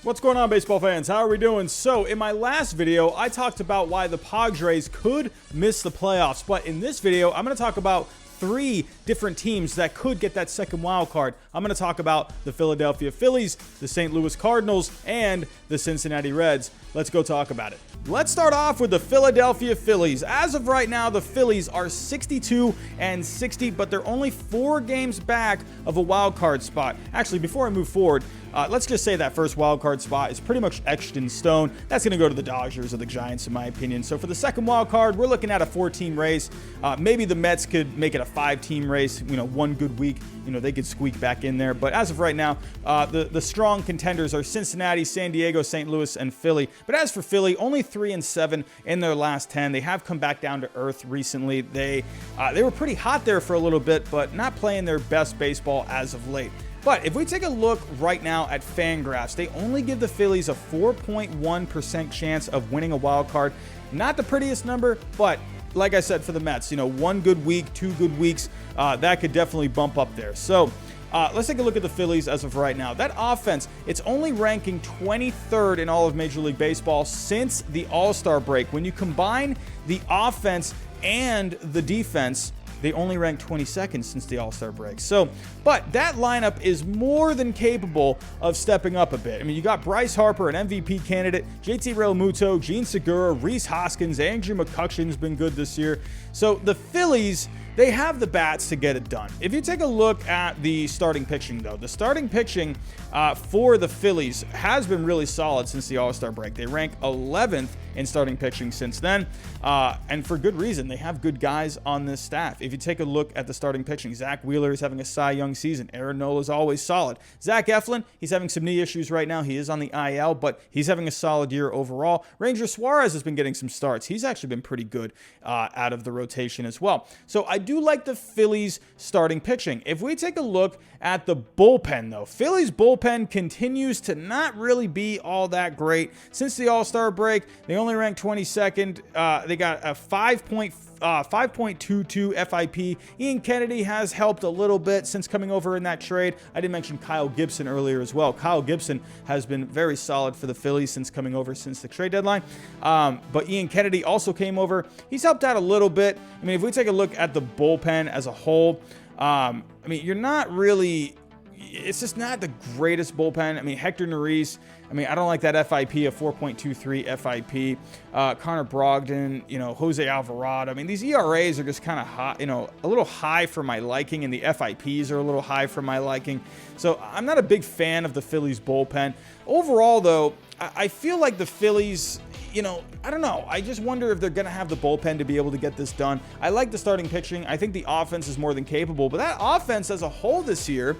What's going on, baseball fans? How are we doing? So in my last video, I talked about why the Padres could miss the playoffs. But in this video, I'm going to talk about three different teams that could get that second wild card. I'm going to talk about the Philadelphia Phillies, the St. Louis Cardinals, and the Cincinnati Reds. Let's go talk about it. Let's start off with the Philadelphia Phillies. As of right now, the Phillies are 62-60, but they're only 4 games back of a wild card spot. Actually, before I move forward, let's just say that first wild card spot is pretty much etched in stone. That's going to go to the Dodgers or the Giants, in my opinion. So for the second wild card, we're looking at a 4-team race. Maybe the Mets could make it a 5-team race. You know, one good week, you know, they could squeak back in there. But as of right now, the strong contenders are Cincinnati, San Diego, St. Louis, and Philly. But as for Philly, only 3-7 in their last 10. They have come back down to earth recently. They were pretty hot there for a little bit, but not playing their best baseball as of late. But if we take a look right now at FanGraphs, they only give the Phillies a 4.1% chance of winning a wild card. Not the prettiest number, but like I said for the Mets, you know, 1 good week, 2 good weeks, that could definitely bump up there. So let's take a look at the Phillies as of right now. That offense, it's only ranking 23rd in all of Major League Baseball since the All-Star break. When you combine the offense and the defense, they only ranked 22nd since the All-Star break. So, but that lineup is more than capable of stepping up a bit. I mean, you got Bryce Harper, an MVP candidate, JT Realmuto, Gene Segura, Rhys Hoskins, Andrew McCutchen's been good this year. So the Phillies, they have the bats to get it done. If you take a look at the starting pitching, though, the starting pitching for the Phillies has been really solid since the All-Star break. They rank 11th in starting pitching since then, and for good reason. They have good guys on this staff. If you take a look at the starting pitching, Zach Wheeler is having a Cy Young season. Aaron Nola is always solid. Zach Eflin, he's having some knee issues right now. He is on the IL, but he's having a solid year overall. Ranger Suarez has been getting some starts. He's actually been pretty good out of the rotation as well. So I do like the Phillies starting pitching. If we take a look at the bullpen, though, Phillies bullpen continues to not really be all that great. Since the All-Star break, they only ranked 22nd. They got a 5.22 FIP. Ian Kennedy has helped a little bit since coming over in that trade. I did mention Kyle Gibson earlier as well. Kyle Gibson has been very solid for the Phillies since coming over since the trade deadline. But Ian Kennedy also came over. He's helped out a little bit. I mean, if we take a look at the bullpen as a whole, I mean, you're not really... It's just not the greatest bullpen. I mean, Hector Neris, I mean, I don't like that FIP of 4.23 FIP. Connor Brogdon, you know, Jose Alvarado. I mean, these ERAs are just kind of high, you know, a little high for my liking, and the FIPs are a little high for my liking. So I'm not a big fan of the Phillies bullpen. Overall, though, I feel like the Phillies, you know, I don't know. I just wonder if they're going to have the bullpen to be able to get this done. I like the starting pitching. I think the offense is more than capable. But that offense as a whole this year,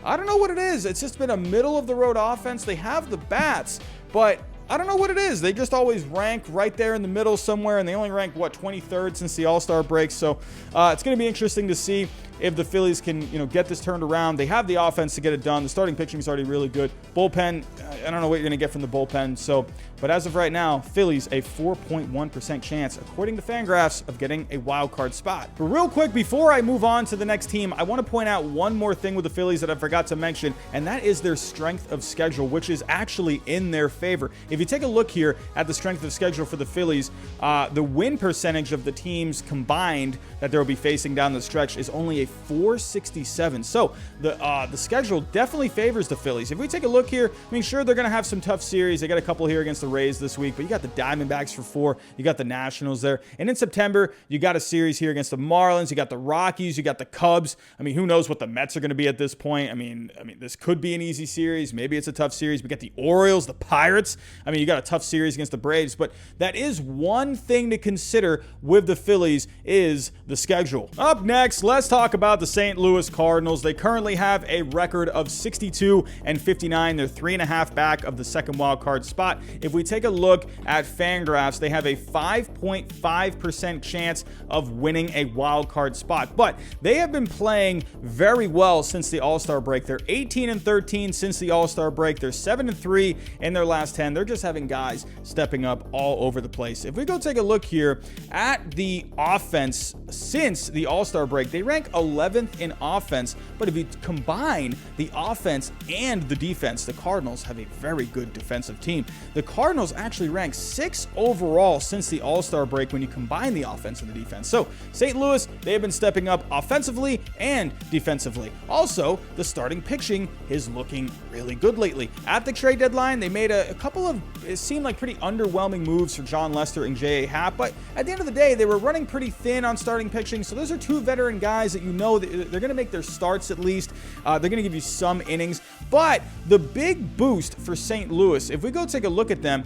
I don't know what it is. It's just been a middle-of-the-road offense. They have the bats, but I don't know what it is. They just always rank right there in the middle somewhere, and they only rank, 23rd since the All-Star break. So it's going to be interesting to see if the Phillies can, you know, get this turned around. They have the offense to get it done. The starting pitching is already really good. Bullpen, I don't know what you're going to get from the bullpen. So, but as of right now, Phillies a 4.1% chance, according to FanGraphs, of getting a wild card spot. But real quick, before I move on to the next team, I want to point out one more thing with the Phillies that I forgot to mention, and that is their strength of schedule, which is actually in their favor. If you take a look here at the strength of schedule for the Phillies, the win percentage of the teams combined that they'll be facing down the stretch is only a 467. So the schedule definitely favors the Phillies. If we take a look here, I mean, sure, they're going to have some tough series. They got a couple here against the Rays this week, but you got the Diamondbacks for 4. You got the Nationals there. And in September, you got a series here against the Marlins. You got the Rockies. You got the Cubs. I mean, who knows what the Mets are going to be at this point. I mean, this could be an easy series. Maybe it's a tough series. We got the Orioles, the Pirates. I mean, you got a tough series against the Braves, but that is one thing to consider with the Phillies is the schedule. Up next, let's talk about the St. Louis Cardinals. They currently have a record of 62-59. They're 3.5 back of the second wild card spot. If we we take a look at Fangraphs, they have a 5.5% chance of winning a wild card spot. But they have been playing very well since the All-Star break. They're 18-13 since the All-Star break. They're 7-3 in their last 10. They're just having guys stepping up all over the place. If we go take a look here at the offense since the All-Star break, they rank 11th in offense. But if you combine the offense and the defense, the Cardinals have a very good defensive team. The Cardinals actually rank 6th overall since the All-Star break when you combine the offense and the defense. So St. Louis, they have been stepping up offensively and defensively. Also, the starting pitching is looking really good lately. At the trade deadline, they made a couple of, it seemed like pretty underwhelming moves for John Lester and J.A. Happ, but at the end of the day, they were running pretty thin on starting pitching. So those are two veteran guys that you know that they're going to make their starts at least. They're going to give you some innings. But the big boost for St. Louis, if we go take a look at them,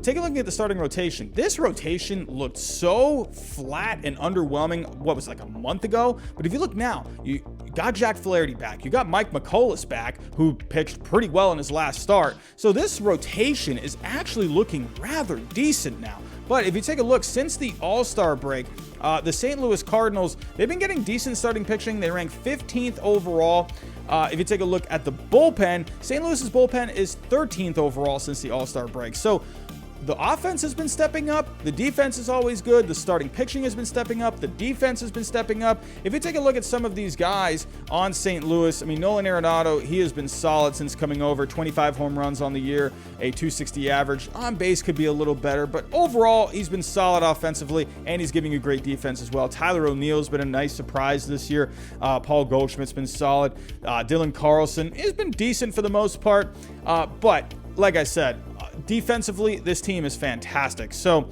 take a look at the starting rotation. This rotation looked so flat and underwhelming, what was like a month ago? But if you look now, you got Jack Flaherty back. You got Mike McCullough back, who pitched pretty well in his last start. So this rotation is actually looking rather decent now. But if you take a look, since the All-Star break, the St. Louis Cardinals, they've been getting decent starting pitching. They rank 15th overall. If you take a look at the bullpen, St. Louis's bullpen is 13th overall since the All-Star break. So the offense has been stepping up. The defense is always good. The starting pitching has been stepping up. The defense has been stepping up. If you take a look at some of these guys on St. Louis, I mean, Nolan Arenado, he has been solid since coming over. 25 home runs on the year, a 260 average. On base could be a little better, but overall, he's been solid offensively, and he's giving you great defense as well. Tyler O'Neill's been a nice surprise this year. Paul Goldschmidt's been solid. Dylan Carlson has been decent for the most part, but like I said, defensively, this team is fantastic. So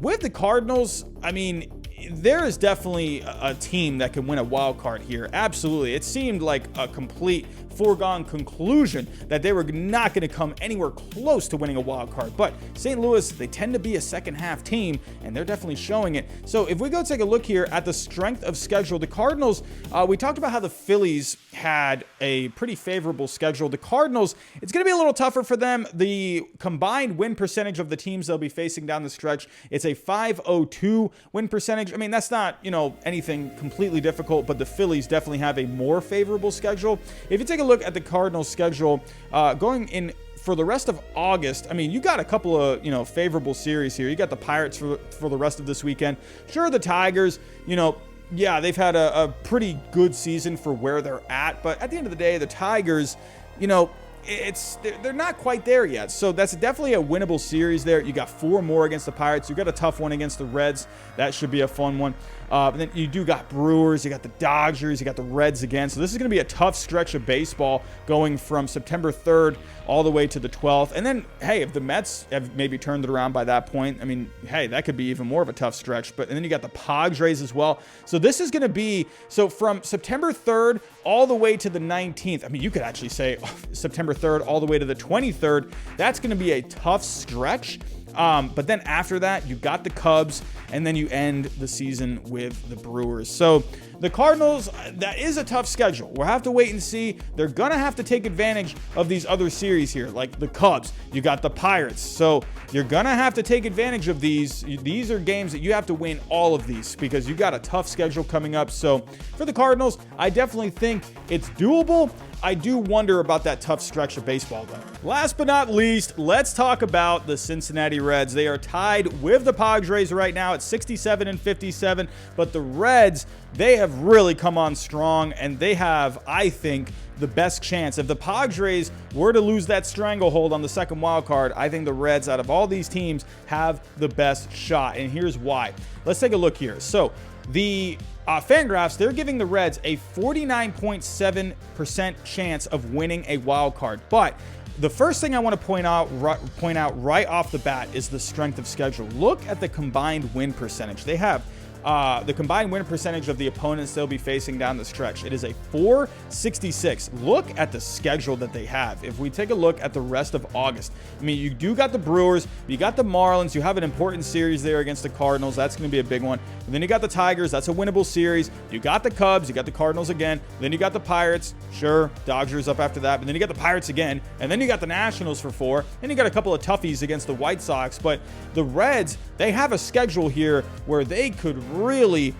with the Cardinals, I mean, there is definitely a team that can win a wild card here. Absolutely. It seemed like a complete foregone conclusion that they were not going to come anywhere close to winning a wild card. But St. Louis, they tend to be a second half team, and they're definitely showing it. So if we go take a look here at the strength of schedule, the Cardinals, we talked about how the Phillies had a pretty favorable schedule. The Cardinals, it's going to be a little tougher for them. The combined win percentage of the teams they'll be facing down the stretch, it's a .502 win percentage. I mean, that's not, anything completely difficult, but the Phillies definitely have a more favorable schedule. If you take a look at the Cardinals schedule going in for the rest of August, I mean, you got a couple of, favorable series here. You got the Pirates for the rest of this weekend. Sure, the Tigers, yeah, they've had a pretty good season for where they're at, but at the end of the day, the Tigers, they're not quite there yet. So that's definitely a winnable series there. You got 4 more against the Pirates. You got a tough one against the Reds. That should be a fun one. But then you do got Brewers, you got the Dodgers, you got the Reds again. So this is going to be a tough stretch of baseball going from September 3rd all the way to the 12th. And then, hey, if the Mets have maybe turned it around by that point, I mean, hey, that could be even more of a tough stretch. And then you got the Padres as well. So this is going to be, from September 3rd all the way to the 19th. I mean, you could actually say September 3rd all the way to the 23rd. That's going to be a tough stretch. But then after that, you got the Cubs, and then you end the season with the Brewers. So the Cardinals, that is a tough schedule. We'll have to wait and see. They're going to have to take advantage of these other series here, like the Cubs. You got the Pirates. So you're going to have to take advantage of these. These are games that you have to win all of these because you got a tough schedule coming up. So for the Cardinals, I definitely think it's doable. I do wonder about that tough stretch of baseball, though. Last but not least, let's talk about the Cincinnati Reds. They are tied with the Padres right now at 67 and 57, but the Reds, they have really come on strong, and they have, I think, the best chance. If the Padres were to lose that stranglehold on the second wild card, I think the Reds, out of all these teams, have the best shot, and here's why. Let's take a look here. So the Fangraphs, they're giving the Reds a 49.7% chance of winning a wild card. But the first thing I want to point out right off the bat is the strength of schedule. Look at the combined win percentage. They have the combined win percentage of the opponents they'll be facing down the stretch. It is a .466. Look at the schedule that they have. If we take a look at the rest of August, I mean, you do got the Brewers, you got the Marlins, you have an important series there against the Cardinals. That's going to be a big one. And then you got the Tigers. That's a winnable series. You got the Cubs. You got the Cardinals again. Then you got the Pirates. Sure, Dodgers up after that. But then you got the Pirates again. And then you got the Nationals for 4. And you got a couple of toughies against the White Sox. But the Reds, they have a schedule here where they could really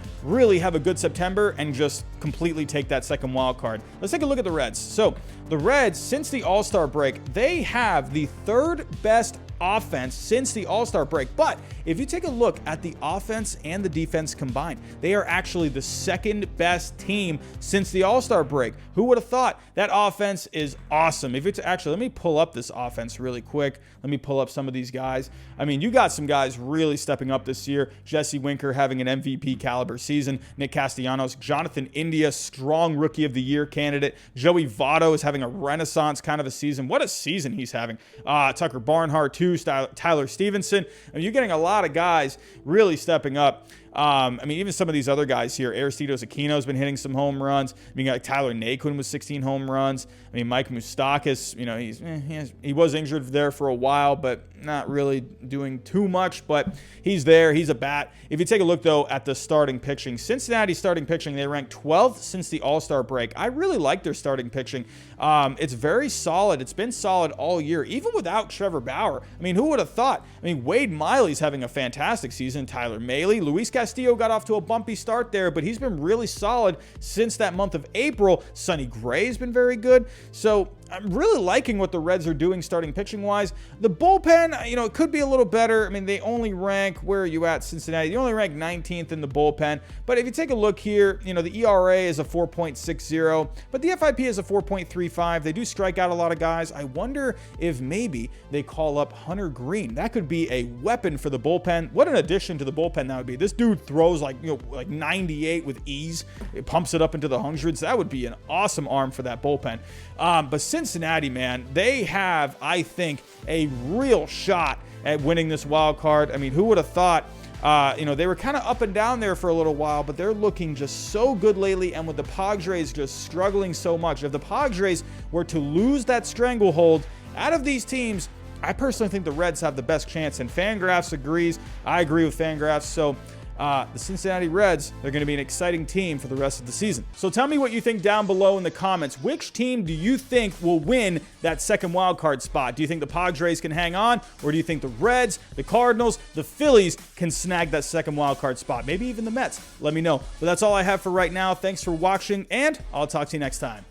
have a good September and just completely take that second wild card. Let's take a look at the Reds. So the Reds, since the All-Star break, they have the 3rd best offense since the All-Star break. But if you take a look at the offense and the defense combined, they are actually the 2nd best team since the All-Star break. Who would have thought? That offense is awesome. If it's actually, let me pull up this offense really quick. Let me pull up some of these guys. I mean, you got some guys really stepping up this year. Jesse Winker having an MVP caliber season. Nick Castellanos, Jonathan India, strong Rookie of the Year candidate. Joey Votto is having a renaissance kind of a season. What a season he's having. Tucker Barnhart too. Tyler Stevenson. I mean, you're getting a lot of guys really stepping up. I mean, even some of these other guys here, Aristides Aquino's been hitting some home runs. I mean, like Tyler Naquin with 16 home runs. I mean, Mike Moustakas, you know, he was injured there for a while, but not really doing too much, but he's there. He's a bat. If you take a look, though, at the starting pitching, Cincinnati starting pitching, they ranked 12th since the All-Star break. I really like their starting pitching. It's very solid. It's been solid all year, even without Trevor Bauer. I mean, who would have thought? I mean, Wade Miley's having a fantastic season. Tyler Mahle, Luis Castillo got off to a bumpy start there, but he's been really solid since that month of April. Sonny Gray's been very good. So I'm really liking what the Reds are doing starting pitching wise. The bullpen, you know, it could be a little better. I mean, they only rank, where are you at, Cincinnati? They only rank 19th in the bullpen. But if you take a look here, you know, the ERA is a 4.60, but the FIP is a 4.35. They do strike out a lot of guys. I wonder if maybe they call up Hunter Green. That could be a weapon for the bullpen. What an addition to the bullpen that would be. This dude throws like 98 with ease. It pumps it up into the hundreds. That would be an awesome arm for that bullpen. But Cincinnati, man, they have, I think, a real shot at winning this wild card. I mean, who would have thought? You know, they were kind of up and down there for a little while, but they're looking just so good lately. And with the Padres just struggling so much, if the Padres were to lose that stranglehold out of these teams, I personally think the Reds have the best chance. And Fangraphs agrees. I agree with Fangraphs. So the Cincinnati Reds, they're going to be an exciting team for the rest of the season. So tell me what you think down below in the comments. Which team do you think will win that second wild card spot? Do you think the Padres can hang on, or do you think the Reds, the Cardinals, the Phillies can snag that second wild card spot? Maybe even the Mets. Let me know. But that's all I have for right now. Thanks for watching, and I'll talk to you next time.